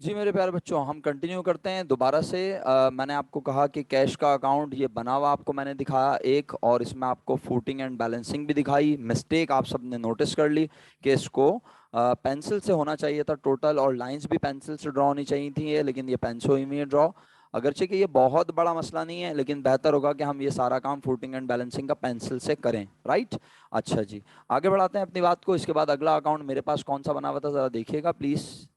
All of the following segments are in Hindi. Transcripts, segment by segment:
जी मेरे प्यारे बच्चों, हम कंटिन्यू करते हैं दोबारा से। मैंने आपको कहा कि कैश का अकाउंट ये बना हुआ आपको मैंने दिखाया एक, और इसमें आपको फूटिंग एंड बैलेंसिंग भी दिखाई। मिस्टेक आप सबने नोटिस कर ली कि इसको पेंसिल से होना चाहिए था टोटल, और लाइंस भी पेंसिल से ड्रॉ होनी चाहिए थी ये, लेकिन ये पेन से हुई हुई है ड्रॉ। अगरचे कि ये बहुत बड़ा मसला नहीं है, लेकिन बेहतर होगा कि हम ये सारा काम फूटिंग एंड बैलेंसिंग का पेंसिल से करें। राइट। अच्छा जी, आगे बढ़ाते हैं अपनी बात को। इसके बाद अगला अकाउंट मेरे पास कौन सा बना हुआ था, जरा देखिएगा प्लीज।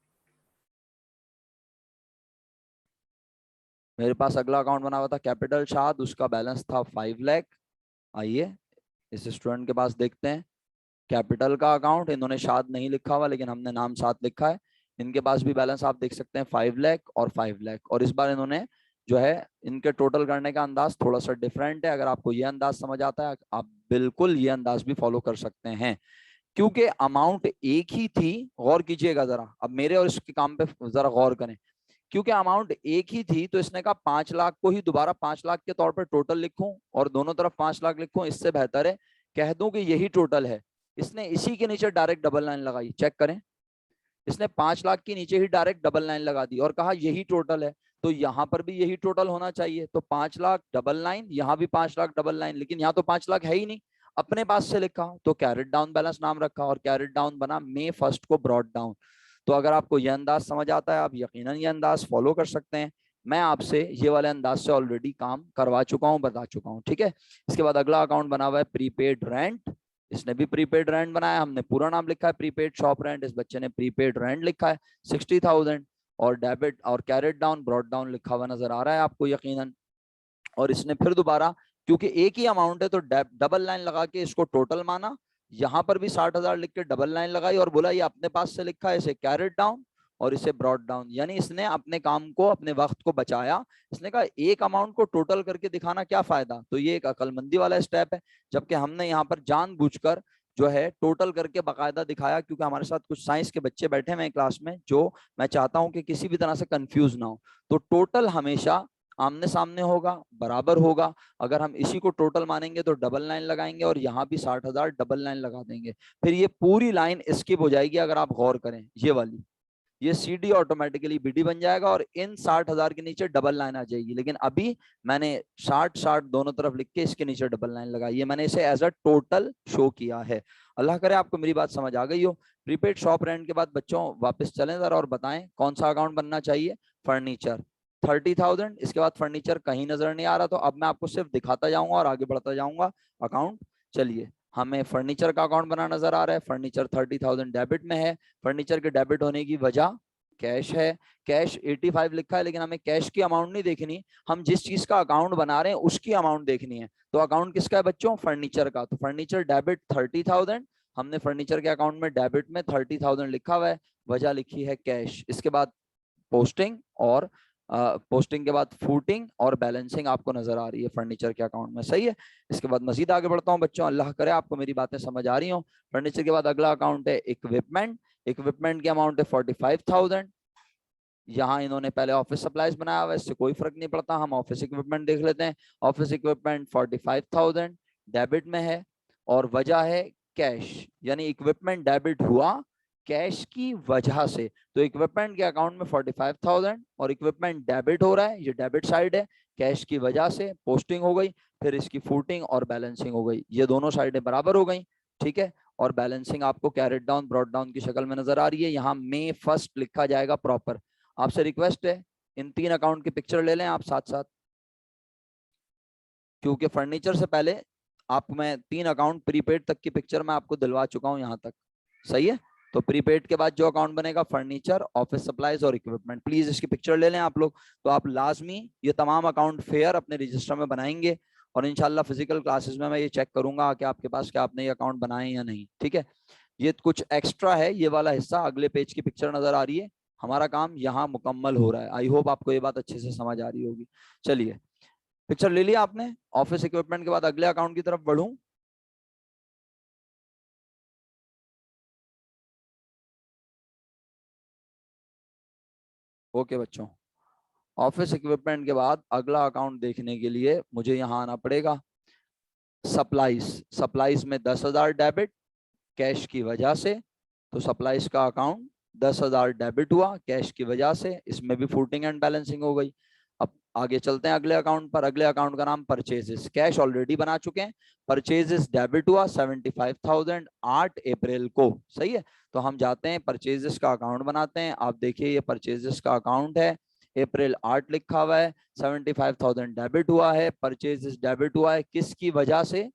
मेरे पास अगला अकाउंट बना हुआ था कैपिटल शाद, उसका बैलेंस था 5 लाख। आइए इस स्टूडेंट के पास देखते हैं कैपिटल का अकाउंट। इन्होंने शाद नहीं लिखा हुआ, लेकिन हमने नाम साथ लिखा है। इनके पास भी बैलेंस आप देख सकते हैं 5 लाख और 5 लाख। और इस बार इन्होंने जो है इनके टोटल करने का अंदाज थोड़ा सा डिफरेंट है। अगर आपको ये अंदाज समझ आता है, आप बिल्कुल ये अंदाज भी फॉलो कर सकते हैं, क्योंकि अमाउंट एक ही थी। गौर कीजिएगा जरा, अब मेरे और इसके काम पे जरा गौर करें। क्योंकि अमाउंट एक ही थी तो इसने कहा 5 लाख को ही दोबारा 5 लाख के तौर पर टोटल लिखूं और दोनों तरफ 5 लाख लिखूं। इससे बेहतर है कह दूं कि यही टोटल है। इसने इसी के नीचे डायरेक्ट डबल लाइन लगाई, चेक करें। इसने 5 लाख के नीचे ही डायरेक्ट डबल लाइन लगा दी और कहा यही टोटल है। तो यहां पर भी यही टोटल होना चाहिए। तो 5 लाख डबल लाइन, यहां भी 5 लाख डबल लाइन, लेकिन यहाँ तो 5 लाख है ही नहीं। अपने पास से लिखा तो कैरेट डाउन बैलेंस नाम रखा, और कैरेट डाउन बना May 1 को ब्रॉड डाउन। तो अगर आपको यह अंदाज समझ आता है, आप यकीनन ये अंदाज फॉलो कर सकते हैं। मैं आपसे ये वाले अंदाज से ऑलरेडी काम करवा चुका हूं, बता चुका हूं, ठीक है। इसके बाद अगला अकाउंट बना हुआ है प्रीपेड रेंट। इसने भी प्रीपेड रेंट बनाया, हमने पूरा नाम लिखा है प्रीपेड शॉप रेंट, इस बच्चे ने प्रीपेड रेंट लिखा है 60,000। और डेबिट और कैरेट डाउन ब्रॉड डाउन लिखा हुआ नजर आ रहा है आपको यकीनन। और इसने फिर दोबारा, क्योंकि एक ही अमाउंट है तो डबल लाइन लगा के इसको टोटल माना। यहां पर भी 60,000 लिख के डबल लाइन लगाई और बोला ये अपने पास से लिखा है, इसे कैरेट डाउन और इसे ब्रॉड डाउन। यानी इसने अपने काम को, अपने वक्त को बचाया। इसने कहा एक अमाउंट को टोटल करके दिखाना क्या फायदा। तो ये एक अकलमंदी वाला स्टेप है। जबकि हमने यहाँ पर जानबूझकर जो है टोटल करके बकायदा दिखाया, क्योंकि हमारे साथ कुछ साइंस के बच्चे बैठे हुए हैं क्लास में, जो मैं चाहता हूं कि किसी भी तरह से कंफ्यूज ना हो। तो टोटल हमेशा आमने सामने होगा, बराबर होगा। अगर हम इसी को टोटल मानेंगे तो डबल लाइन लगाएंगे और यहाँ भी 60,000 डबल लाइन लगा देंगे। फिर ये पूरी लाइन स्किप हो जाएगी। अगर आप गौर करें ये वाली, ये C D automatically B D बन जाएगा और इन 60,000 के नीचे डबल लाइन आ जाएगी। लेकिन अभी मैंने 60-60 दोनों तरफ लिख के इसके नीचे डबल लाइन लगाई है। मैंने इसे एज अ टोटल शो किया है। अल्लाह करे आपको मेरी बात समझ आ गई हो। प्रीपेड शॉप रेंट के बाद बच्चों वापस चलें जरा और बताएं कौन सा अकाउंट बनना चाहिए। फर्नीचर 30,000। इसके बाद फर्नीचर कहीं नजर नहीं आ रहा, तो अब मैं आपको सिर्फ दिखाता जाऊंगा और आगे बढ़ता जाऊंगा अकाउंट। चलिए, हमें फर्नीचर का अकाउंट बना नजर आ रहा है। फर्नीचर 30,000 डेबिट में है। फर्नीचर के डेबिट होने की वजह कैश है। कैश 85 लिखा है, लेकिन हमें कैश की अमाउंट नहीं देखनी, हम जिस चीज का अकाउंट बना रहे हैं उसकी अमाउंट देखनी है। तो अकाउंट किसका है बच्चों? फर्नीचर का। तो फर्नीचर डेबिट 30,000। हमने फर्नीचर के अकाउंट में डेबिट में 30,000 लिखा हुआ है, वजह लिखी है कैश। इसके बाद पोस्टिंग और पोस्टिंग के बाद फूटिंग और बैलेंसिंग आपको नजर आ रही है फर्नीचर के अकाउंट में, सही है। इसके बाद मजीद आगे बढ़ता हूं बच्चों, अल्लाह करे आपको मेरी बातें समझ आ रही हो। फर्नीचर के बाद अगला अकाउंट है इक्विपमेंट। इक्विपमेंट की अमाउंट है 45,000। यहाँ इन्होंने पहले ऑफिस सप्लाईज बनाया हुआ है, इससे कोई फर्क नहीं पड़ता, हम ऑफिस इक्विपमेंट देख लेते हैं। ऑफिस इक्विपमेंट 45,000 डेबिट में है और वजह है कैश। यानी इक्विपमेंट डेबिट हुआ कैश की वजह से। तो इक्विपमेंट के अकाउंट में 45,000 और इक्विपमेंट डेबिट हो रहा है, ये डेबिट साइड है, कैश की वजह से पोस्टिंग हो गई। फिर इसकी फूटिंग और बैलेंसिंग हो गई, ये दोनों साइडें बराबर हो गई, ठीक है। और बैलेंसिंग आपको कैरेट डाउन ब्रॉड डाउन की शक्ल में नजर आ रही है। यहाँ May 1 लिखा जाएगा प्रॉपर। आपसे रिक्वेस्ट है इन 3 अकाउंट की पिक्चर ले लें आप साथ साथ, क्योंकि फर्नीचर से पहले आप मैं 3 अकाउंट प्रीपेड तक की पिक्चर मैं आपको दिलवा चुका हूं यहां तक, सही है। तो प्रीपेड के बाद जो अकाउंट बनेगा फर्नीचर, ऑफिस सप्लाईज और इक्विपमेंट, प्लीज इसकी पिक्चर ले लें आप लोग। तो आप लाजमी ये तमाम अकाउंट फेयर अपने रजिस्टर में बनाएंगे और इंशाल्लाह फिजिकल क्लासेस में मैं ये चेक करूंगा कि आपके पास क्या आपने ये अकाउंट बनाए या नहीं, ठीक है। ये कुछ एक्स्ट्रा है, ये वाला हिस्सा अगले पेज की पिक्चर नजर आ रही है। हमारा काम यहाँ मुकम्मल हो रहा है। आई होप आपको ये बात अच्छे से समझ आ रही होगी। चलिए, पिक्चर ले लिया आपने ऑफिस इक्विपमेंट के बाद अगले अकाउंट की तरफ बढ़ूं। ओके बच्चों, ऑफिस इक्विपमेंट के बाद अगला अकाउंट देखने के लिए मुझे यहाँ आना पड़ेगा सप्लाईज। सप्लाईज में 10,000 डेबिट कैश की वजह से, तो सप्लाईज का अकाउंट 10,000 डेबिट हुआ कैश की वजह से, इसमें भी फूटिंग एंड बैलेंसिंग हो गई। अब आगे चलते हैं अगले अकाउंट पर। अगले अकाउंट का नाम परचेजेस, कैश ऑलरेडी बना चुके हैं। परचेजेस डेबिट हुआ 75,000 8 अप्रैल को, सही है। तो हम जाते हैं परचेजेस का अकाउंट बनाते हैं। आप देखिए ये परचेजेस का अकाउंट है, अप्रैल 8 लिखा हुआ है, 75,000 डेबिट हुआ है। परचेजेस डेबिट हुआ है किसकी वजह से?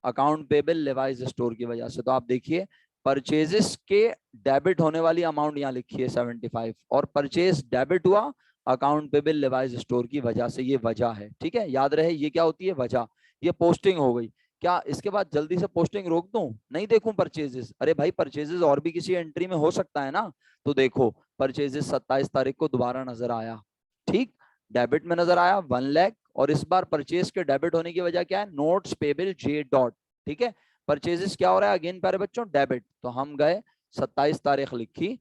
अकाउंट पेबल लेवाइज स्टोर की वजह से। तो आप देखिए परचेजेस के डेबिट होने वाली अमाउंट यहाँ लिखी है 75, और परचेज डेबिट हुआ अकाउंट पेबल लेवाइज स्टोर की वजह से, ये वजह है। ठीक है, याद रहे ये क्या होती है? वजह। ये पोस्टिंग हो गई। क्या इसके बाद जल्दी से पोस्टिंग रोक दूं? नहीं देखूं परचेजेस? अरे भाई परचेजेस और भी किसी एंट्री में हो सकता है ना। तो देखो परचेजेस 27 तारीख को दोबारा नजर आया, ठीक, डेबिट में नजर आया 1 लाख, और इस बार परचेज के डेबिट होने की वजह क्या है? नोट्स पेबल जे डॉट, ठीक है। परचेजेस क्या हो रहा है अगेन प्यारे बच्चों? डेबिट। तो हम गए 27 तारीख लिखी,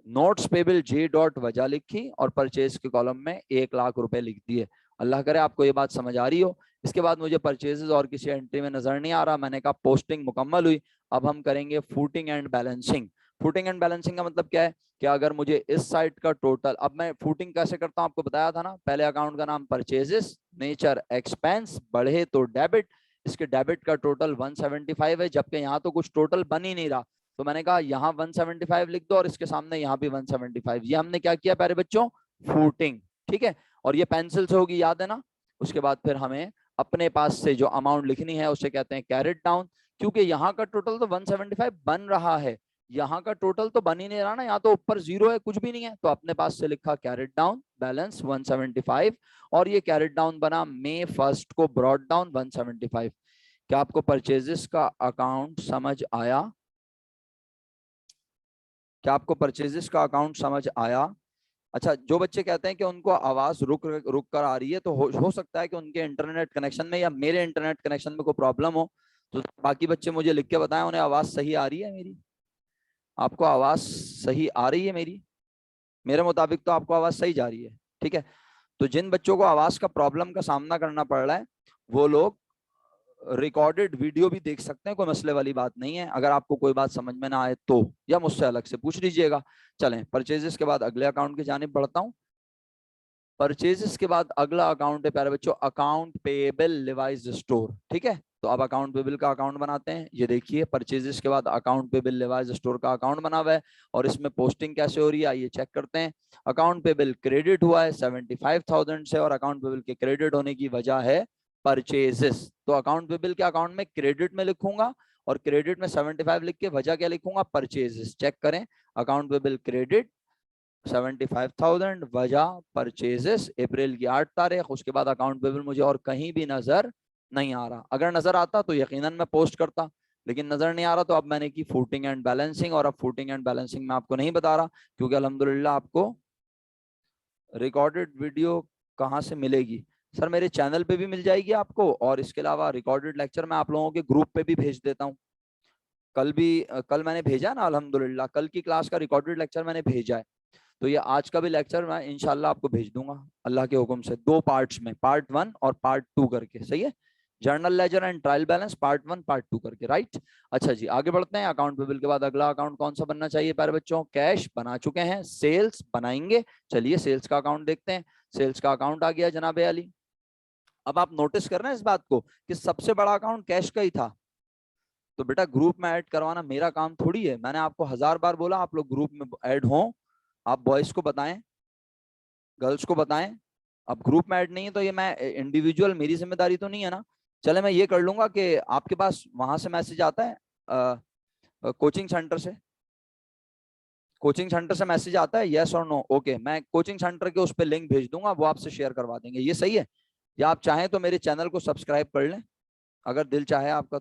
नोट्स पेबल जे डॉट वजह लिखी, और परचेज के कॉलम में 1 लाख रुपए लिख दिए। अल्लाह करे आपको ये बात समझ आ रही हो। इसके बाद मुझे परचेजेस और किसी एंट्री में नजर नहीं आ रहा, मैंने कहा पोस्टिंग मुकम्मल हुई। अब हम करेंगे footing and balancing. Footing and balancing का मतलब क्या है कि अगर मुझे इस साइड का टोटल, अब मैं फूटिंग कैसे करता हूं आपको बताया था ना, पहले अकाउंट का नाम परचेजेस, नेचर एक्सपेंस, बढ़े तो डेबिट, इसके डेबिट का टोटल 175 है, जबकि यहाँ तो कुछ टोटल बन ही नहीं रहा। तो मैंने कहा यहाँ 175 लिख दो और इसके सामने यहाँ भी 175। ये हमने क्या किया प्यारे बच्चों? फूटिंग, ठीक है। और ये पेंसिल से होगी, याद है ना। उसके बाद फिर हमें अपने पास से जो अमाउंट लिखनी है उसे कहते हैं कैरेट डाउन, क्योंकि यहाँ का टोटल तो 175 बन रहा है, यहाँ का टोटल तो बन ही नहीं रहा ना, यहाँ तो ऊपर जीरो है, कुछ भी नहीं है। तो अपने पास से लिखा कैरेट डाउन, बैलेंस 175, और ये कैरेट डाउन बना May 1 को ब्रॉड डाउन 175। क्या आपको परचेजेस का अकाउंट समझ आया? क्या आपको परचेजेस का अकाउंट समझ आया? अच्छा, जो बच्चे कहते हैं कि उनको आवाज रुक रुक कर आ रही है, तो हो सकता है कि उनके इंटरनेट कनेक्शन में या मेरे इंटरनेट कनेक्शन में कोई प्रॉब्लम हो। तो बाकी बच्चे मुझे लिख के बताएं उन्हें आवाज सही आ रही है मेरी। आपको आवाज सही आ रही है मेरी? मेरे मुताबिक तो आपको आवाज सही जा रही है, ठीक है। तो जिन बच्चों को आवाज का प्रॉब्लम का सामना करना पड़ रहा है वो लोग रिकॉर्डेड वीडियो भी देख सकते हैं, कोई मसले वाली बात नहीं है। अगर आपको कोई बात समझ में ना आए तो या मुझसे अलग से पूछ लीजिएगा। चलें परचेजेस के बाद अगले अकाउंट की जानिब बढ़ता हूं। परचेजेस के बाद अगला अकाउंट है प्यारे बच्चों अकाउंट पेएबल लेवाइज स्टोर, ठीक है। तो अब अकाउंट पेबल का अकाउंट बनाते हैं। ये देखिए परचेजेस के बाद अकाउंट पेबल लेवाइज स्टोर का अकाउंट बना हुआ है, और इसमें पोस्टिंग कैसे हो रही है आइए चेक करते हैं। अकाउंट पेबल क्रेडिट हुआ है 75,000 से, और अकाउंट पेबल के क्रेडिट होने की वजह है परचेजेस। तो अकाउंट पेबल के अकाउंट में क्रेडिट में लिखूंगा, और क्रेडिट में 75 लिख के वजह क्या लिखूंगा? परचेजेस। चेक करें, अकाउंट पेबल क्रेडिट 75,000, वजह परचेजेस, अप्रैल की 8 तारीख। उसके बाद अकाउंट पेबल मुझे और कहीं भी नजर नहीं आ रहा। अगर नजर आता तो यकीनन मैं पोस्ट करता, लेकिन नजर नहीं आ रहा, तो अब मैंने की फूटिंग एंड बैलेंसिंग। और अब फूटिंग एंड बैलेंसिंग मैं आपको नहीं बता रहा, क्योंकि अल्हम्दुलिल्लाह आपको रिकॉर्डेड वीडियो कहाँ से मिलेगी? सर मेरे चैनल पे भी मिल जाएगी आपको, और इसके अलावा रिकॉर्डेड लेक्चर मैं आप लोगों के ग्रुप पे भी भेज देता हूँ। कल मैंने भेजा ना, अल्हम्दुलिल्लाह कल की क्लास का रिकॉर्डेड लेक्चर मैंने भेजा है। तो ये आज का भी लेक्चर मैं इंशाल्लाह आपको भेज दूंगा अल्लाह के हुक्म से, 2 पार्ट्स में, पार्ट 1 और पार्ट 2 करके, सही है। Journal ledger and trial balance part 1 part 2 करके, राइट। अच्छा जी आगे बढ़ते हैं। अकाउंट पेबल के बाद अगला अकाउंट कौन सा बनना चाहिए प्यारे बच्चों? कैश बना चुके हैं, सेल्स बनाएंगे। चलिए सेल्स का अकाउंट देखते हैं। सेल्स का अकाउंट आ गया जनाब अली। अब आप नोटिस कर रहे हैं इस बात को कि सबसे बड़ा अकाउंट कैश का ही था। तो बेटा ग्रुप में ऐड करवाना मेरा काम थोड़ी है, मैंने आपको 1000 बार बोला आप लोग ग्रुप में ऐड हो, आप बॉयज को बताएं, गर्ल्स को बताएं। अब ग्रुप में ऐड नहीं है तो ये मैं इंडिविजुअल, मेरी जिम्मेदारी तो नहीं है ना। चले मैं ये कर लूंगा कि आपके पास वहां से मैसेज आता है कोचिंग सेंटर से, कोचिंग सेंटर से मैसेज आता है, यस और नो? ओके, मैं कोचिंग सेंटर के उस पर लिंक भेज दूंगा, वो आपसे शेयर करवा देंगे, ये सही है। या आप चाहें तो मेरे चैनल को सब्सक्राइब कर लें, अगर दिल चाहे आपका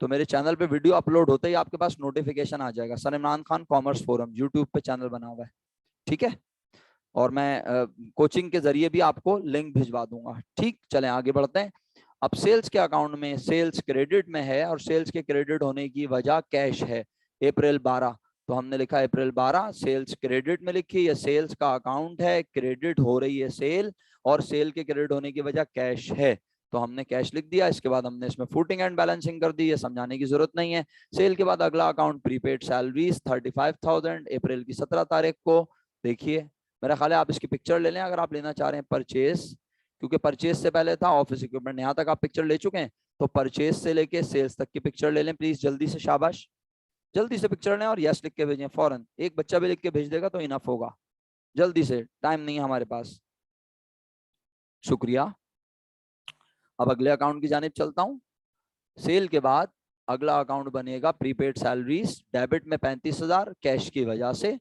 तो मेरे चैनल पे वीडियो अपलोड होते ही आपके पास नोटिफिकेशन आ जाएगा। Sir Imran Khan commerce forum YouTube पे चैनल बना हुआ है, ठीक है। और मैं कोचिंग के जरिए भी आपको लिंक भिजवा दूंगा, ठीक। चलें आगे बढ़ते हैं। अब सेल्स के अकाउंट में सेल्स क्रेडिट में है, और सेल्स के क्रेडिट होने की वजह कैश है, अप्रैल 12। तो हमने लिखा अप्रैल 12, सेल्स क्रेडिट में लिखी, ये सेल्स का अकाउंट है, क्रेडिट हो रही है सेल, और सेल के क्रेडिट होने की वजह कैश है। तो हमने कैश लिख दिया, इसके बाद हमने इसमें फुटिंग एंड बैलेंसिंग कर दी, ये समझाने की जरूरत नहीं है। सेल के बाद अगला अकाउंट प्रीपेड सैलरीज 35,000 अप्रैल की 17 तारीख को। देखिए मेरा ख्याल है आप इसकी पिक्चर ले लें अगर आप लेना चाह रहे हैं। परचेज, क्योंकि परचेज से पहले था ऑफिस इक्विपमेंट, यहाँ तक आप पिक्चर ले चुके हैं, तो परचेज से लेके सेल्स तक की पिक्चर ले लें प्लीज, जल्दी से, शाबाश, जल्दी से पिक्चर लें और यस लिख के भेजें फौरन। एक बच्चा भी लिख के भेज देगा तो इनफ होगा, जल्दी से, टाइम नहीं है हमारे पास। शुक्रिया। अब अगले अकाउंट की जानिब चलता हूं। सेल के बाद अगला अकाउंट बनेगा प्रीपेड सैलरीज, डेबिट में 35,000 कैश की वजह से।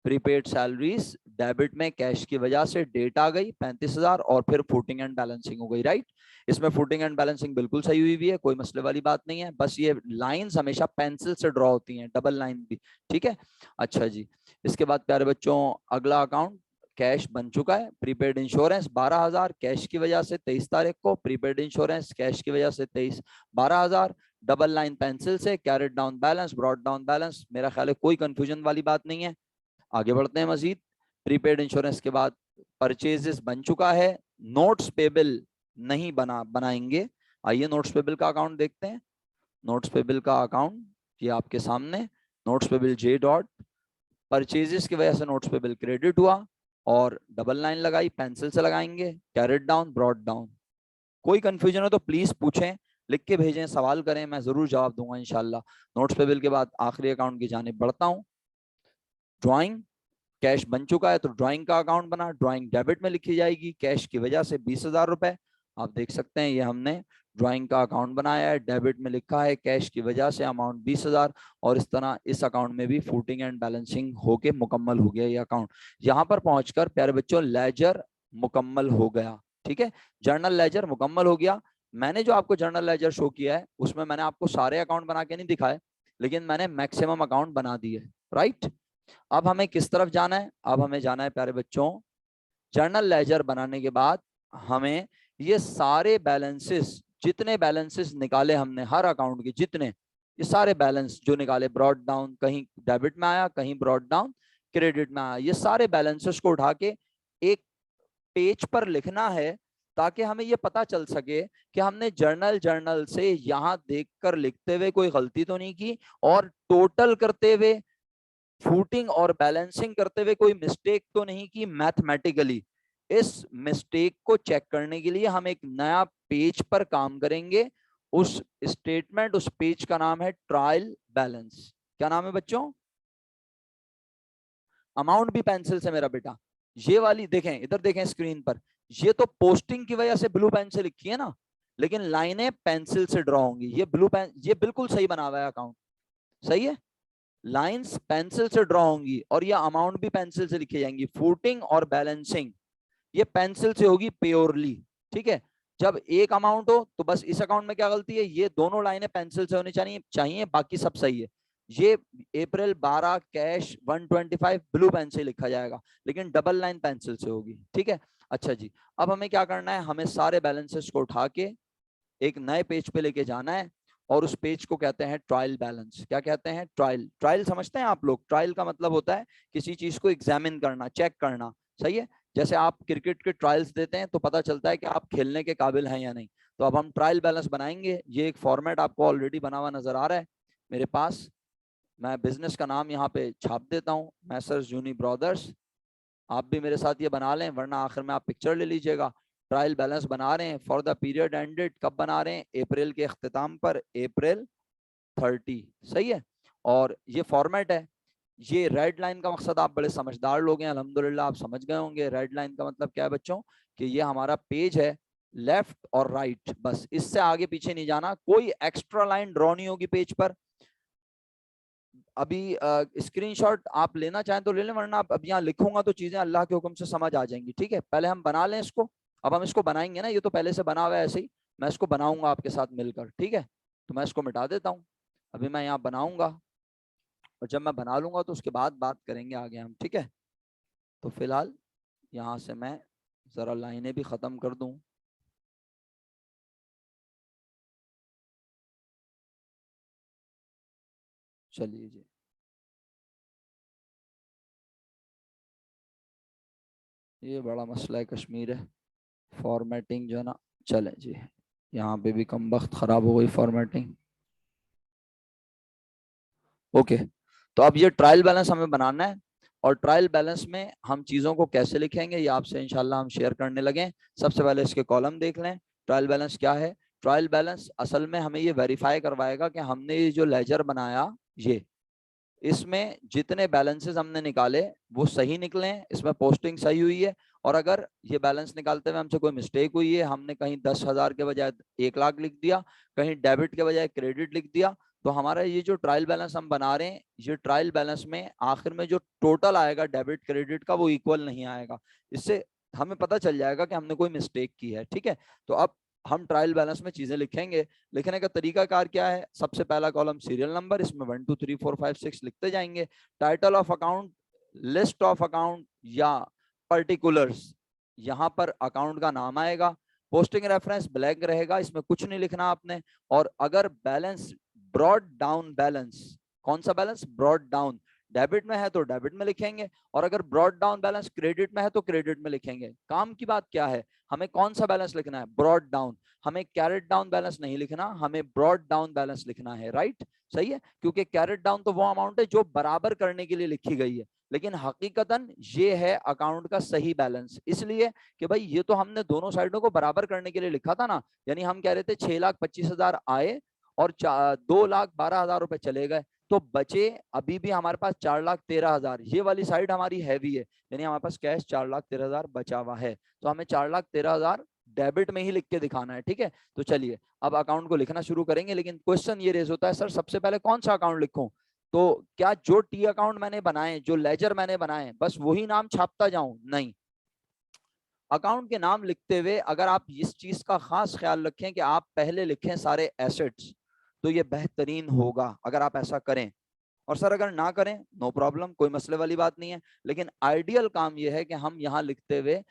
प्रीपेड सैलरीज डेबिट में कैश की वजह से डेट आ गई 35,000 और फिर फुटिंग एंड बैलेंसिंग हो गई, राइट। इसमें फुटिंग एंड बैलेंसिंग बिल्कुल सही हुई भी है, कोई मसले वाली बात नहीं है, बस ये लाइंस हमेशा पेंसिल से ड्रॉ होती हैं, डबल लाइन भी, ठीक है। अच्छा जी, इसके बाद प्यारे बच्चों अगला अकाउंट कैश बन चुका है। प्रीपेड इंश्योरेंस 12,000 कैश की वजह से 23 तारीख को, प्रीपेड इंश्योरेंस कैश की वजह से 12,000, डबल लाइन पेंसिल से, carried down balance, brought down balance, मेरा ख्याल है कोई कंफ्यूजन वाली बात नहीं है। आगे बढ़ते हैं मजीद। प्रीपेड इंश्योरेंस के बाद परचेजेस बन चुका है, नोट्स पेबल नहीं बनाएंगे। आइए नोट्स पेबल का अकाउंट देखते हैं। नोट्स पेबल का अकाउंट ये आपके सामने, notes payable J dot, purchases की वजह से नोट्स पेबल क्रेडिट हुआ और डबल लाइन लगाई, पेंसिल से लगाएंगे, कैरेट डाउन, ब्रॉड डाउन। कोई कंफ्यूजन हो तो प्लीज पूछें, लिख के भेजें, सवाल करें, मैं जरूर जवाब दूंगा इंशाल्लाह। नोट्स पेबल के बाद आखिरी अकाउंट की जानिब बढ़ता हूं। ड्राइंग, कैश बन चुका है तो ड्राइंग का अकाउंट बना, ड्राइंग डेबिट में लिखी जाएगी कैश की वजह से 20,000 रुपए। आप देख सकते हैं ये हमने ड्राइंग का अकाउंट बनाया है, डेबिट में लिखा है कैश की वजह से अमाउंट 20,000, और इस तरह इस अकाउंट में भी फूटिंग एंड बैलेंसिंग होके मुकम्मल हो गया ये अकाउंट। यहाँ पर पहुंचकर प्यारे बच्चों लेजर मुकम्मल हो गया, ठीक है, जर्नल लेजर मुकम्मल हो गया। मैंने जो आपको जर्नल लेजर शो किया है उसमें मैंने आपको सारे अकाउंट बना के नहीं दिखाए, लेकिन मैंने मैक्सिमम अकाउंट बना दिए, राइट। अब हमें किस तरफ जाना है? अब हमें जाना है प्यारे बच्चों, जर्नल लेजर बनाने के बाद हमें ये सारे बैलेंसेस, जितने बैलेंसेस निकाले हमने हर अकाउंट के, जितने ये सारे बैलेंस जो निकाले, ब्रॉड डाउन कहीं डेबिट में आया, कहीं ब्रॉड डाउन क्रेडिट में आया, ये सारे बैलेंसेस को उठा के एक पेज पर लिखना है, ताकि हमें ये पता चल सके कि हमने जर्नल से यहाँ देखकर लिखते हुए कोई गलती तो नहीं की, और टोटल करते हुए, फूटिंग और बैलेंसिंग करते हुए कोई मिस्टेक तो नहीं की मैथमेटिकली। इस मिस्टेक को चेक करने के लिए हम एक नया पेज पर काम करेंगे। उस स्टेटमेंट, उस पेज का नाम है ट्रायल बैलेंस। क्या नाम है बच्चों? अमाउंट भी पेंसिल से मेरा बेटा, ये वाली देखें, इधर देखें स्क्रीन पर, ये तो पोस्टिंग की वजह से ब्लू पेन से लिखी है ना, लेकिन लाइनें पेंसिल से ड्रॉ होंगी। ये ब्लू पेन, ये बिल्कुल सही बना हुआ है अकाउंट, सही है, लाइंस पेंसिल से ड्रॉ होंगी और ये अमाउंट भी पेंसिल से लिखी जाएंगी। फूटिंग और बैलेंसिंग ये पेंसिल से होगी प्योरली, ठीक है। जब एक अमाउंट हो तो बस इस अकाउंट में क्या गलती है, ये दोनों लाइनें पेंसिल से होनी चाहिए, बाकी सब सही है। ये अप्रैल 12 कैश 125 ब्लू पेन से लिखा जाएगा, लेकिन डबल लाइन पेंसिल से होगी, ठीक है। अच्छा जी, अब हमें क्या करना है, हमें सारे बैलेंसेस को उठा के एक नए पेज पे लेके जाना है, और उस पेज को कहते हैं ट्रायल बैलेंस। क्या कहते हैं? ट्रायल। ट्रायल समझते हैं आप लोग? ट्रायल का मतलब होता है किसी चीज को एग्जामिन करना, चेक करना, सही है। जैसे आप क्रिकेट के ट्रायल्स देते हैं तो पता चलता है कि आप खेलने के काबिल हैं या नहीं, तो अब हम ट्रायल बैलेंस बनाएंगे। ये एक फॉर्मेट आपको ऑलरेडी बना हुआ नजर आ रहा है मेरे पास। मैं बिजनेस का नाम यहाँ पे छाप देता हूँ, मैसर्स जूनी ब्रदर्स। आप भी मेरे साथ ये बना लें, वरना आखिर में आप पिक्चर ले लीजिएगा। ट्रायल बैलेंस बना रहे हैं फॉर द पीरियड एंडेड, कब बना रहे हैं? अप्रैल के अख्ताम पर, अप्रैल 30, सही है। और ये फॉर्मेट है। ये रेड लाइन का मकसद, आप बड़े समझदार लोग हैं अल्हम्दुलिल्लाह, आप समझ गए होंगे रेड लाइन का मतलब क्या है बच्चों, कि ये हमारा पेज है, लेफ्ट और राइट, बस इससे आगे पीछे नहीं जाना, कोई एक्स्ट्रा लाइन ड्रॉ नहीं होगी पेज पर। अभी स्क्रीनशॉट आप लेना चाहें तो ले लें, वरना अब यहाँ लिखूंगा तो चीजें अल्लाह के हुक्म से समझ आ जाएंगी, ठीक है। पहले हम बना लें इसको, अब हम इसको बनाएंगे ना, ये तो पहले से बना हुआ है ऐसे ही, मैं इसको बनाऊंगा आपके साथ मिलकर, ठीक है। तो मैं इसको मिटा देता हूँ, अभी मैं यहाँ बनाऊंगा, और जब मैं बना लूंगा तो उसके बाद बात करेंगे आगे हम, ठीक है। तो फिलहाल यहाँ से मैं जरा लाइनें भी खत्म कर दूं। चलिए जी, ये बड़ा मसला है कश्मीर है, फॉर्मेटिंग जो है ना, चले जी। यहाँ पे भी कम वक्त खराब हो गई फॉर्मेटिंग। ओके, तो अब ये ट्रायल बैलेंस हमें बनाना है, और ट्रायल बैलेंस में हम चीजों को कैसे लिखेंगे ये आपसे इंशाल्लाह हम शेयर करने लगे। सबसे पहले इसके कॉलम देख लें। ट्रायल बैलेंस क्या है? ट्रायल बैलेंस असल में हमें ये वेरीफाई करवाएगा कि हमने ये जो लेजर बनाया, ये इसमें जितने बैलेंसेस हमने निकाले वो सही निकले हैं, इसमें पोस्टिंग सही हुई है। और अगर ये बैलेंस निकालते हुए हमसे कोई मिस्टेक हुई है, हमने कहीं 10,000 के बजाय 1 लाख लिख दिया, कहीं डेबिट के बजाय क्रेडिट लिख दिया, तो हमारा ये जो ट्रायल बैलेंस हम बना रहे हैं, ये ट्रायल बैलेंस में आखिर में जो टोटल आएगा डेबिट क्रेडिट का वो इक्वल नहीं आएगा। इससे हमें पता चल जाएगा कि हमने कोई मिस्टेक की है। ठीक है, तो अब हम ट्रायल बैलेंस में चीजें लिखेंगे। लिखने का तरीकाकार क्या है? सबसे पहला कॉलम सीरियल नंबर, इसमें 1 2 3 4 5 6 लिखते जाएंगे। Title of account, list of account या पर्टिकुलर्स, यहाँ पर अकाउंट का नाम आएगा। पोस्टिंग रेफरेंस ब्लैंक रहेगा, इसमें कुछ नहीं लिखना आपने। और अगर बैलेंस ब्रॉड डाउन बैलेंस, कौन सा बैलेंस? ब्रॉड डाउन, डेबिट में है तो डेबिट में लिखेंगे, और अगर ब्रॉड डाउन बैलेंस क्रेडिट में है तो क्रेडिट में लिखेंगे। काम की बात क्या है? हमें कौन सा बैलेंस लिखना है? Brought down. हमें कैरेट डाउन बैलेंस नहीं लिखना, हमें ब्रॉड डाउन बैलेंस लिखना है। राइट, सही है, क्योंकि कैरेट डाउन तो वो अमाउंट है जो बराबर करने के लिए लिखी गई है, लेकिन हकीकतन ये है अकाउंट का सही बैलेंस। इसलिए कि भाई ये तो हमने दोनों साइडों को बराबर करने के लिए लिखा था ना, यानी हम कह रहे थे 6,25,000 आए और 2,12,000 रुपए चले गए, तो बचे अभी भी हमारे पास 4,13,000। ये वाली साइड हमारी हैवी है, यानी हमारे पास कैश 4,13,000 बचा हुआ है, तो हमें 4,13,000 डेबिट में ही लिख के दिखाना है। ठीक है, तो चलिए अब अकाउंट को लिखना शुरू करेंगे। लेकिन क्वेश्चन ये रेज होता है, सर सबसे पहले कौन सा अकाउंट लिखूं? तो क्या जो टी अकाउंट मैंने बनाए, जो लेजर मैंने बनाए, बस वही नाम छापता जाऊं? नहीं, अकाउंट के नाम लिखते हुए अगर आप इस चीज का खास ख्याल रखें कि आप पहले लिखें सारे एसेट्स, तो ये बेहतरीन होगा अगर आप ऐसा करें। और सर अगर ना करें, नो प्रॉब्लम, कोई मसले वाली बात नहीं है, लेकिन आइडियल काम यह है कि हम यहाँ लिखते हुए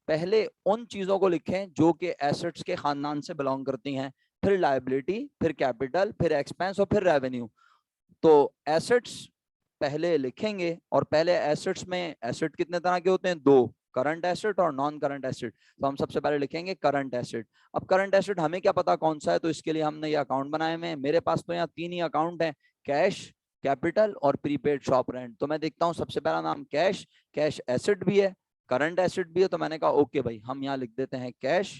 पहले उन चीजों को लिखें जो कि एसेट्स के खानदान से बिलोंग करती हैं, फिर लायबिलिटी, फिर कैपिटल, फिर एक्सपेंस और फिर रेवेन्यू। तो एसेट्स पहले लिखेंगे, और पहले एसेट्स में एसेट कितने तरह के होते हैं? 2, करंट एसेट और नॉन करंट एसेट। तो हम सबसे पहले लिखेंगे करंट एसेट। अब करंट एसेट हमें क्या पता कौन सा है, तो इसके लिए हमने ये अकाउंट बनाए हुए हैं। मेरे पास तो यहाँ 3 ही अकाउंट है, कैश, कैपिटल और प्रीपेड शॉप रेंट। तो मैं देखता हूँ सबसे पहला नाम कैश, कैश एसेट भी है, करंट एसेट भी है, तो मैंने कहा ओके भाई हम यहाँ लिख देते हैं कैश।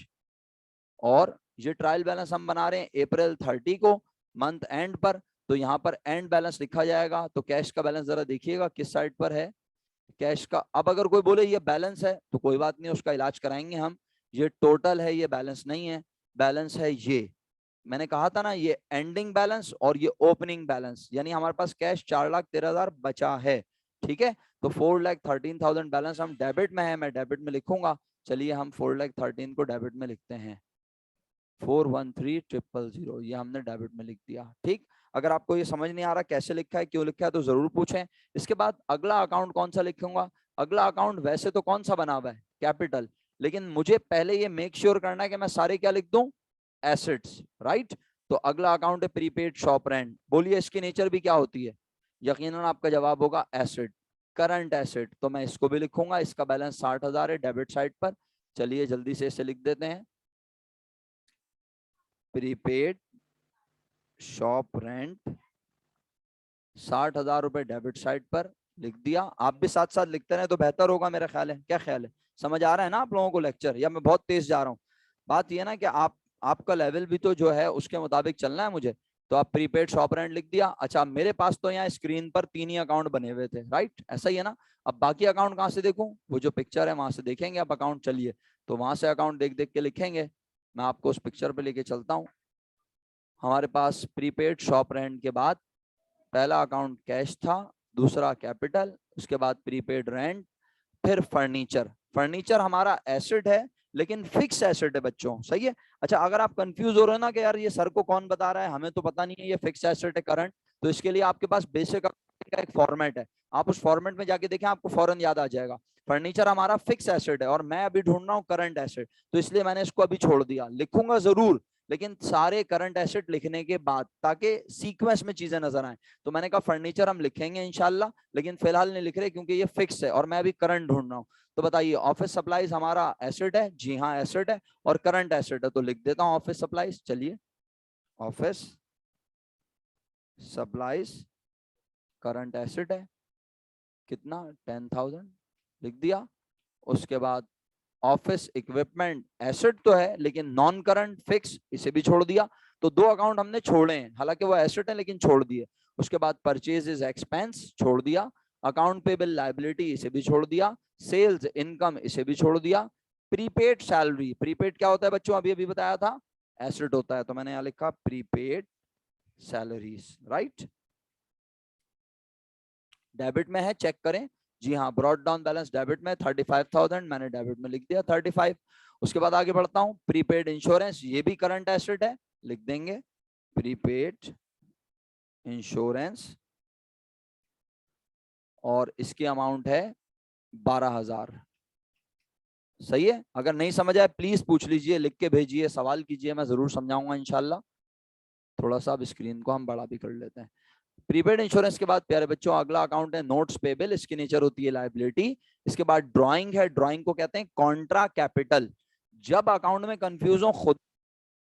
और ये ट्रायल बैलेंस हम बना रहे हैं अप्रैल 30 को, मंथ एंड पर, तो यहाँ पर एंड बैलेंस लिखा जाएगा। तो कैश का बैलेंस जरा देखिएगा किस साइड पर है कैश का। अब अगर कोई बोले ये बैलेंस है तो कोई बात नहीं, उसका इलाज कराएंगे हम। ये टोटल है, ये बैलेंस नहीं है, बैलेंस है ये। मैंने कहा था ना, ये एंडिंग बैलेंस और ये ओपनिंग बैलेंस, यानी हमारे पास कैश 4,13,000 बचा है। ठीक है, तो 4,13,000 बैलेंस हम डेबिट में है, मैं डेबिट में लिखूंगा। चलिए हम 4,13,000 को डेबिट में लिखते हैं, 413,000, ये हमने डेबिट में लिख दिया। ठीक, अगर आपको ये समझ नहीं आ रहा कैसे लिखा है, क्यों लिखा है, तो जरूर पूछें। इसके बाद अगला अकाउंट कौन सा लिखूंगा? अगला अकाउंट वैसे तो कौन सा बना हुआ है? कैपिटल, लेकिन मुझे पहले ये मेक श्योर करना है कि मैं सारे क्या लिख दूं? एसेट्स। राइट, तो अगला अकाउंट है प्रीपेड शॉप रेंट। बोलिए इसकी नेचर भी क्या होती है? यकीनन आपका जवाब होगा एसेट, करंट एसेट। तो मैं इसको भी लिखूंगा, इसका बैलेंस 60,000 है डेबिट साइड पर। चलिए जल्दी से इसे लिख देते हैं, प्रीपेड शॉप रेंट 60,000 रुपए डेबिट साइड पर लिख दिया। आप भी साथ साथ लिखते रहे तो बेहतर होगा, मेरा ख्याल है। क्या ख्याल है? समझ आ रहा है ना आप लोगों को लेक्चर, या मैं बहुत तेज जा रहा हूँ? बात यह ना कि आपका लेवल भी तो जो है उसके मुताबिक चलना है मुझे। तो आप प्रीपेड शॉप रेंट लिख दिया। अच्छा, मेरे पास तो यहाँ स्क्रीन पर 3 ही अकाउंट बने हुए थे, राइट, ऐसा ही है ना? अब बाकी अकाउंट कहाँ से देखूं? वो जो पिक्चर है वहां से देखेंगे आप अकाउंट। चलिए, तो वहां से अकाउंट देख देख के लिखेंगे। मैं आपको उस पिक्चर पे लेके चलता हूँ। हमारे पास प्रीपेड शॉप रेंट के बाद पहला अकाउंट कैश था, दूसरा कैपिटल, उसके बाद प्रीपेड रेंट, फिर फर्नीचर। फर्नीचर हमारा एसेट है लेकिन फिक्स एसेट है बच्चों, सही है। अच्छा, अगर आप कंफ्यूज हो रहे हो ना कि यार ये सर को कौन बता रहा है, हमें तो पता नहीं है ये फिक्स एसेट है करंट, तो इसके लिए आपके पास बेसिक का एक फॉर्मेट है, आप उस फॉर्मेट में जाके देखें, आपको फौरन याद आ जाएगा। फर्नीचर हमारा फिक्स एसेट है और मैं अभी ढूंढ रहा हूँ करंट एसेट, तो इसलिए मैंने इसको अभी छोड़ दिया। लिखूंगा जरूर, लेकिन सारे करंट एसेट लिखने के बाद, ताकि सीक्वेंस में चीजें नजर आए। तो मैंने कहा फर्नीचर हम लिखेंगे इंशाल्लाह, लेकिन फिलहाल नहीं लिख रहे क्योंकि ये फिक्स है और मैं अभी करंट ढूंढ रहा हूँ। तो बताइए ऑफिस सप्लाईज हमारा एसेट है? जी हाँ एसेट है, और करंट एसेट है, तो लिख देता हूँ ऑफिस सप्लाईज। चलिए ऑफिस सप्लाईज करंट एसेट है, कितना 10,000 लिख दिया। उसके बाद ऑफिस इक्विपमेंट एसेट तो है लेकिन नॉन करंट फिक्स, इसे भी छोड़ दिया। तो दो अकाउंट हमने छोड़े हैं, हालांकि वो एसेट है लेकिन छोड़ दिए। उसके बाद परचेज इज एक्सपेंस छोड़ दिया, अकाउंट पेबल लायबिलिटी इसे भी छोड़ दिया, सेल्स इनकम इसे भी छोड़ दिया, प्रीपेड सैलरी, प्रीपेड क्या होता है बच्चों, अभी अभी बताया था, एसेट होता है, तो मैंने यहां लिखा प्रीपेड सैलरीज, राइट। डेबिट में है, चेक करें। जी हाँ, ब्रॉड डाउन बैलेंस डेबिट में 35,000, मैंने डेबिट में लिख दिया 35। उसके बाद आगे बढ़ता हूं, प्रीपेड इंश्योरेंस, ये भी करंट एसेट है, लिख देंगे प्रीपेड इंश्योरेंस, और इसकी अमाउंट है 12,000। सही है, अगर नहीं समझ आए प्लीज पूछ लीजिए, लिख के भेजिए, सवाल कीजिए, मैं जरूर समझाऊंगा इंशाल्लाह। थोड़ा सा अब स्क्रीन को हम बड़ा भी कर लेते हैं। प्रीपेड इंश्योरेंस के बाद प्यारे बच्चों अगला अकाउंट है नोट्स पेबल, इसकी नेचर होती है लायबिलिटी। इसके बाद ड्राइंग है, ड्राइंग को कहते हैं कॉन्ट्रा कैपिटल। जब अकाउंट में कंफ्यूज हो, खुद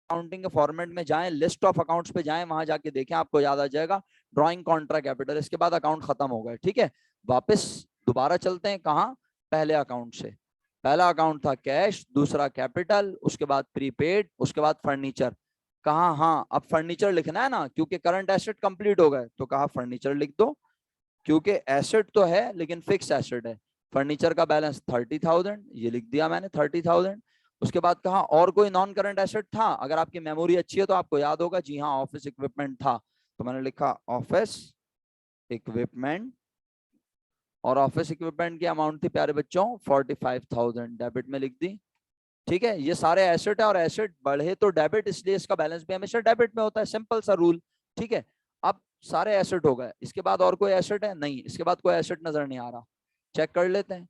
अकाउंटिंग के फॉर्मेट में जाएं, लिस्ट ऑफ अकाउंट्स पे जाएं, वहां जाके देखें, आपको याद आ जाएगा ड्राइंग कॉन्ट्रा कैपिटल। इसके बाद अकाउंट खत्म हो गए, ठीक है। वापस दोबारा चलते हैं, कहां, पहले अकाउंट से। पहला अकाउंट था कैश, दूसरा कैपिटल, उसके बाद प्रीपेड, उसके बाद फर्नीचर। कहा, हाँ अब फर्नीचर लिखना है ना, क्योंकि करंट एसेट कंप्लीट हो गए, तो कहा फर्नीचर लिख दो, क्योंकि एसेट तो है लेकिन फिक्स एसेट है। फर्नीचर का बैलेंस 30,000, ये लिख दिया मैंने 30,000। उसके बाद कहा और कोई नॉन करंट एसेट था, अगर आपकी मेमोरी अच्छी है तो आपको याद होगा, जी हाँ ऑफिस इक्विपमेंट था, तो मैंने लिखा ऑफिस इक्विपमेंट, और ऑफिस इक्विपमेंट की अमाउंट थी प्यारे बच्चों 45,000, डेबिट में लिख दी। ठीक है, ये सारे एसेट है और एसेट बढ़े तो डेबिट, इसलिए इसका बैलेंस भी हमेशा डेबिट में होता है, सिंपल सा रूल। ठीक है, अब सारे एसेट हो गए, इसके बाद और कोई एसेट है नहीं, इसके बाद कोई एसेट नजर नहीं आ रहा, चेक कर लेते हैं।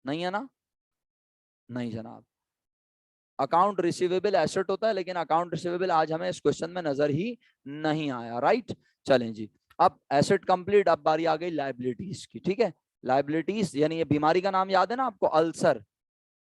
नहीं है ना? नहीं जनाब, अकाउंट रिसीवेबल एसेट होता है, लेकिन अकाउंट रिसीवेबल आज हमें इस क्वेश्चन में नजर ही नहीं आया, राइट। चलें जी, अब एसेट कंप्लीट, अब बारी आ गई लाइबिलिटीज की। ठीक है, लाइबिलिटीज यानी ये बीमारी का नाम याद है ना आपको, ulcer.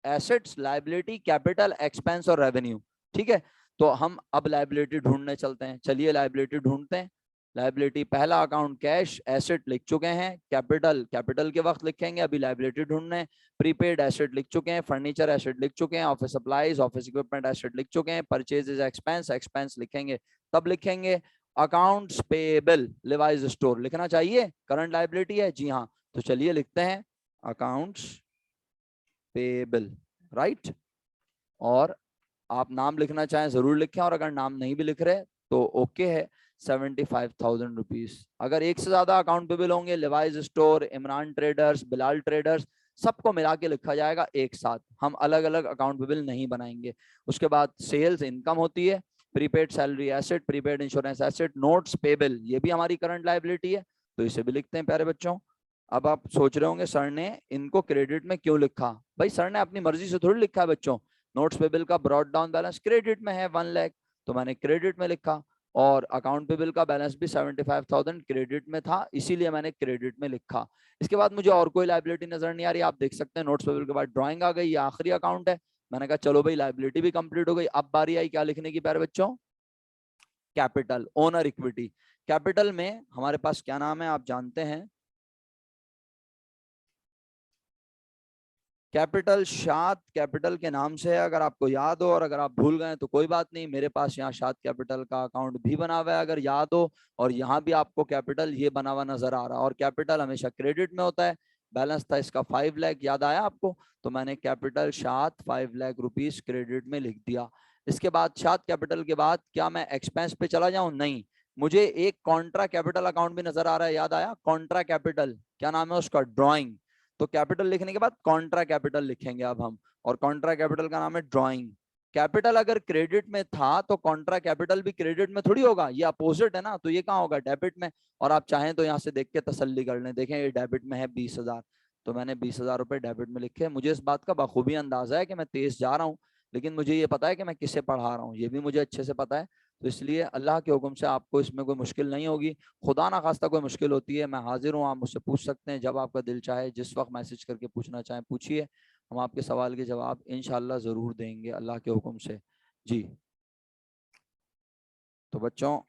Assets, liability, capital, expense और रेवेन्यू। ठीक है, तो हम अब लाइबिलिटी ढूंढने चलते हैं, चलिए लाइबिलिटी ढूंढते हैं। लाइबिलिटी पहला अकाउंट कैश, एसेट लिख चुके हैं, कैपिटल कैपिटल के वक्त लिखेंगे, अभी लाइबिलिटी ढूंढने। प्रीपेड एसेट लिख चुके हैं, फर्नीचर एसेट लिख चुके हैं, office supplies office equipment asset लिख चुके हैं, परचेज एक्सपेंस एक्सपेंस लिखेंगे तब लिखेंगे। अकाउंट्स पेबल लिवाइज स्टोर लिखना चाहिए, करंट लाइबिलिटी है, जी हाँ, तो चलिए लिखते हैं अकाउंट्स पेबल, राइट। और आप नाम लिखना चाहें जरूर लिखें, और अगर नाम नहीं भी लिख रहे तो ओके है। 75,000 रुपीज। अगर एक से ज्यादा अकाउंट पेबल होंगे, levies store, Imran traders, Bilal traders, सबको मिला के लिखा जाएगा एक साथ, हम अलग अलग अकाउंट पेबल नहीं बनाएंगे। उसके बाद सेल्स इनकम होती है, prepaid salary asset, prepaid insurance asset, notes payable ये भी हमारी करंट लायबिलिटी है, तो इसे भी लिखते हैं प्यारे बच्चों। अब आप सोच रहे होंगे सर ने इनको क्रेडिट में क्यों लिखा, भाई सर ने अपनी मर्जी से थोड़ी लिखा है बच्चों। नोट्स पेबल का ब्रॉड डाउन बैलेंस क्रेडिट में है 1 लाख, तो मैंने क्रेडिट में लिखा, और अकाउंट पेबल का बैलेंस भी 75,000 क्रेडिट में था, इसीलिए मैंने क्रेडिट में लिखा। इसके बाद मुझे और कोई लाइबिलिटी नजर नहीं आ रही, आप देख सकते हैं नोट्स पेबल के बाद ड्राइंग आ गई, ये आखिरी अकाउंट है। मैंने कहा चलो भाई लाइबिलिटी भी कंप्लीट हो गई, अब बारी आई क्या लिखने की प्यारे बच्चों, कैपिटल, ओनर इक्विटी। कैपिटल में हमारे पास क्या नाम है आप जानते हैं, कैपिटल शाद कैपिटल के नाम से है, अगर आपको याद हो, और अगर आप भूल गए तो कोई बात नहीं, मेरे पास यहाँ शाद कैपिटल का अकाउंट भी बना हुआ है अगर याद हो, और यहाँ भी आपको कैपिटल ये बना हुआ नजर आ रहा है, और कैपिटल हमेशा क्रेडिट में होता है। बैलेंस था इसका 5 लाख, याद आया आपको, तो मैंने कैपिटल शाद 5 लाख रुपीज क्रेडिट में लिख दिया। इसके बाद शाद कैपिटल के बाद क्या मैं एक्सपेंस पे चला जाऊं, नहीं, मुझे एक कॉन्ट्रा कैपिटल अकाउंट भी नजर आ रहा है, याद आया, कॉन्ट्रा कैपिटल क्या नाम है उसका, ड्रॉइंग। तो कैपिटल लिखने के बाद कॉन्ट्रा कैपिटल लिखेंगे अब हम, और कॉन्ट्रा कैपिटल का नाम है ड्राइंग। कैपिटल अगर क्रेडिट में था तो कॉन्ट्रा कैपिटल भी क्रेडिट में थोड़ी होगा, ये अपोजिट है ना, तो ये कहाँ होगा, डेबिट में। और आप चाहें तो यहाँ से देख के तसल्ली कर लें, देखें ये डेबिट में है 20,000, तो मैंने 20,000 रुपए डेबिट में लिखे। मुझे इस बात का बखूबी अंदाजा है कि मैं तेज जा रहा हूँ, लेकिन मुझे ये पता है कि मैं किसे पढ़ा रहा हूँ, ये भी मुझे अच्छे से पता है। तो इसलिए अल्लाह के हुक्म से आपको इसमें कोई मुश्किल नहीं होगी। खुदा ना खास्ता कोई मुश्किल होती है, मैं हाजिर हूँ, आप मुझसे पूछ सकते हैं जब आपका दिल चाहे, जिस वक्त मैसेज करके पूछना चाहें पूछिए, हम आपके सवाल के जवाब इंशाल्लाह ज़रूर देंगे अल्लाह के हुक्म से। जी तो बच्चों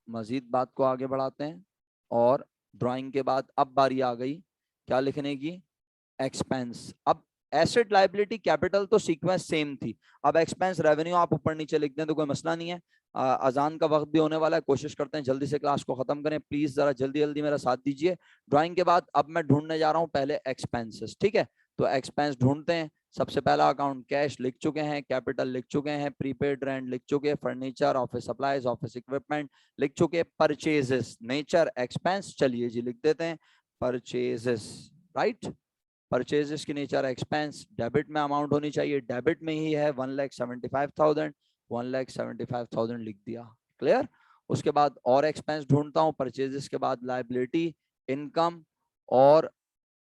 मजीद बात को आगे बढ़ाते हैं, और ड्राइंग के बाद अब बारी आ गई क्या लिखने की, एक्सपेंस। अब एसेट लाइबिलिटी कैपिटल तो सीक्वेंस सेम थी, अब एक्सपेंस रेवेन्यू आप ऊपर नीचे लिख दें तो कोई मसला नहीं है। अजान का वक्त भी होने वाला है, कोशिश करते हैं जल्दी से क्लास को खत्म करें, प्लीज जरा जल्दी जल्दी मेरा साथ दीजिए। ड्राइंग के बाद अब मैं ढूंढने जा रहा हूं पहले एक्सपेंसेस, ठीक है। तो एक्सपेंस ढूंढते हैं। सबसे पहला अकाउंट कैश लिख चुके हैं, कैपिटल लिख चुके हैं, प्रीपेड रेंट लिख चुके हैं, furniture, office supplies, office equipment लिख चुके हैं, परचेजेस नेचर एक्सपेंस, चलिए जी लिख देते हैं परचेजेस, राइट। परचेजेस की नेचर एक्सपेंस, डेबिट में अमाउंट होनी चाहिए, डेबिट में ही है 1,75,000, 1,75,000 लिख दिया, क्लियर। उसके बाद और एक्सपेंस ढूंढता हूं, परचेजेस के बाद लाइबिलिटी, इनकम और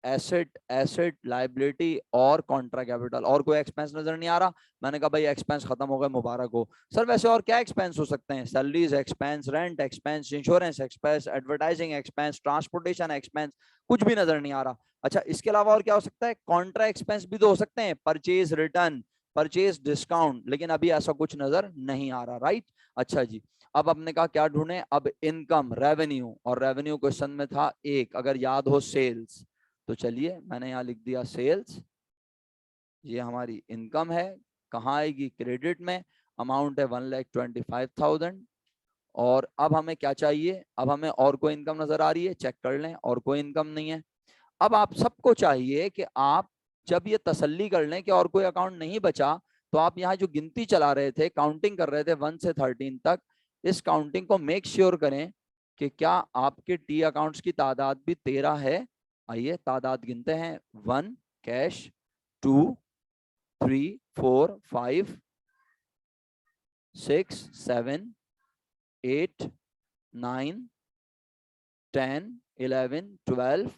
एसेट, एसेट लाइबिलिटी और कॉन्ट्रा कैपिटल, और कोई एक्सपेंस नजर नहीं आ रहा। मैंने कहा भाई एक्सपेंस खत्म हो गए, मुबारक हो सर। वैसे और क्या एक्सपेंस हो सकते हैं, salaries expense, rent expense, insurance expense, advertising expense, transportation expense, कुछ भी नजर नहीं आ रहा। अच्छा इसके अलावा और क्या हो सकता है, कॉन्ट्रा एक्सपेंस भी तो हो सकते हैं, परचेज रिटर्न, परचेज डिस्काउंट, लेकिन अभी ऐसा कुछ नजर नहीं आ रहा, राइट। अच्छा जी, अब हमने कहा क्या ढूंढे, अब इनकम रेवेन्यू, और रेवेन्यू क्वेश्चन में था एक, अगर याद हो सेल्स, तो चलिए मैंने यहाँ लिख दिया सेल्स, ये हमारी इनकम है, कहाँ आएगी, क्रेडिट में, अमाउंट है 1,25,000। और अब हमें क्या चाहिए, अब हमें और कोई इनकम नजर आ रही है, चेक कर लें, और कोई इनकम नहीं है। अब आप सबको चाहिए कि आप जब ये तसल्ली कर लें कि और कोई अकाउंट नहीं बचा, तो आप यहाँ जो गिनती चला रहे थे, काउंटिंग कर रहे थे 1 से 13 तक, इस काउंटिंग को मेक श्योर करें कि क्या आपके टी अकाउंट्स की तादाद भी 13 है। आइए तादाद गिनते हैं, 1 cash, 2 3 4 5 6 7 8 9 10 11 12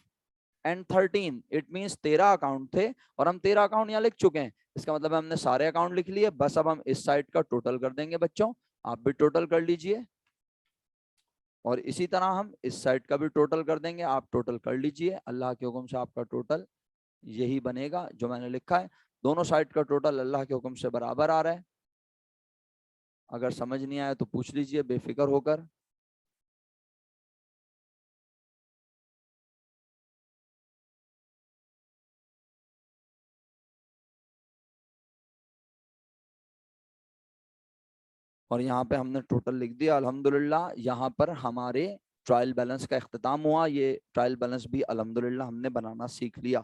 and 13, it means 13 account थे, और हम 13 अकाउंट यहाँ लिख चुके हैं। इसका मतलब है हमने सारे अकाउंट लिख लिए, बस अब हम इस साइड का टोटल कर देंगे बच्चों, आप भी टोटल कर लीजिए, और इसी तरह हम इस साइड का भी टोटल कर देंगे, आप टोटल कर लीजिए, अल्लाह के हुक्म से आपका टोटल यही बनेगा जो मैंने लिखा है। दोनों साइड का टोटल अल्लाह के हुक्म से बराबर आ रहा है। अगर समझ नहीं आया तो पूछ लीजिए बेफिक्र होकर। और यहाँ पे हमने टोटल लिख दिया अल्हम्दुलिल्लाह। यहाँ पर हमारे ट्रायल बैलेंस का इख्तिताम हुआ, ये ट्रायल बैलेंस भी अल्हम्दुलिल्लाह हमने बनाना सीख लिया।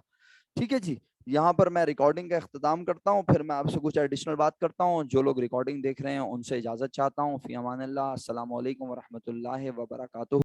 ठीक है जी, यहाँ पर मैं रिकॉर्डिंग का इख्तिताम करता हूँ, फिर मैं आपसे कुछ एडिशनल बात करता हूँ। जो लोग रिकॉर्डिंग देख रहे हैं उनसे इजाज़त चाहता हूँ, फ़ी अमानिल्लाह, अस्सलामु अलैकुम व रहमतुल्लाहि व बरकातुहू।